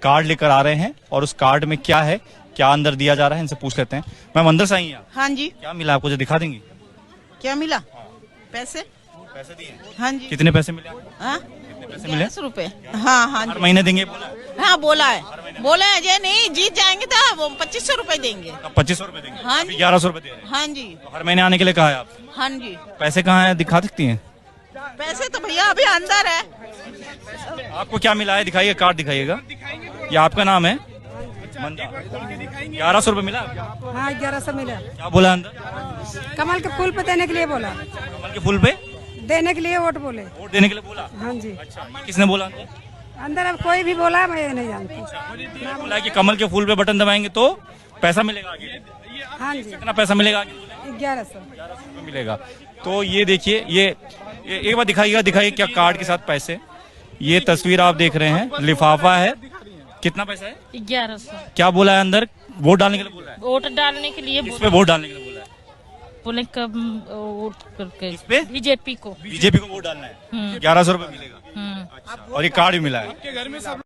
Card लेकर आ रहे हैं और उस कार्ड में क्या है, क्या अंदर दिया जा रहा है, इनसे पूछ लेते हैं। मैम अंदर से आई हैं आप? हाँ जी। क्या मिला आपको, जो दिखा देंगी? क्या मिला? पैसे। पैसे दिए? हाँ जी। कितने पैसे मिले? हाँ, कितने पैसे मिले? 11 रुपए। हाँ हाँ हर जी। महीने देंगे बोला? हाँ बोला है, बोला है जे नहीं जीत जाएंगे तो वो 2500 रुपए देंगे। अब 2500 रुपए देंगे? हाँ अभी जी। 1100 रुपए दे रहे हैं। हाँ जी। तो हर महीने आने के लिए कहा है आपसे? हाँ जी। पैसे कहाँ है, दिखा सकती हैं? पैसे तो भैया अभी अंदर है। आपको क्या मिला है, दिखाइए, कार्ड दिखाइएगा। ये आपका नाम है? मंदा। 1100 रुपए मिला? हाँ 1100 मिला। क्या बोला अंदर? कमल के फूल पे देने के लिए बोला, कमल के फूल पे देने के लिए वोट बोले। वोट देने के लिए बोला? हाँ जी। अच्छा, ये किसने बोला अंदर? अंदर अब कोई भी बोला, मैं नहीं जानती। ये बोला कि कमल के फूल पे बटन दबाएंगे तो पैसा मिलेगा आगे। हाँ जी। कितना पैसा मिलेगा आगे? 1100। 1100 रुपए मिलेगा। तो ये देखिए, ये एक बार दिखाइएगा, दिखाइए क्या कार्ड के साथ पैसे। ये तस्वीर आप देख रहे हैं, लिफाफा है। कितना पैसा है? 1100। क्या बोला है अंदर? वोट डालने के लिए बोला है? वोट डालने के लिए किस पे वोट डालने के लिए बोला है? बोले कब वोट करके किस पे? बीजेपी को। बीजेपी को वोट डालना है। 1100 रुपए मिलेगा। हम्म। और ये कार्ड भी मिला है।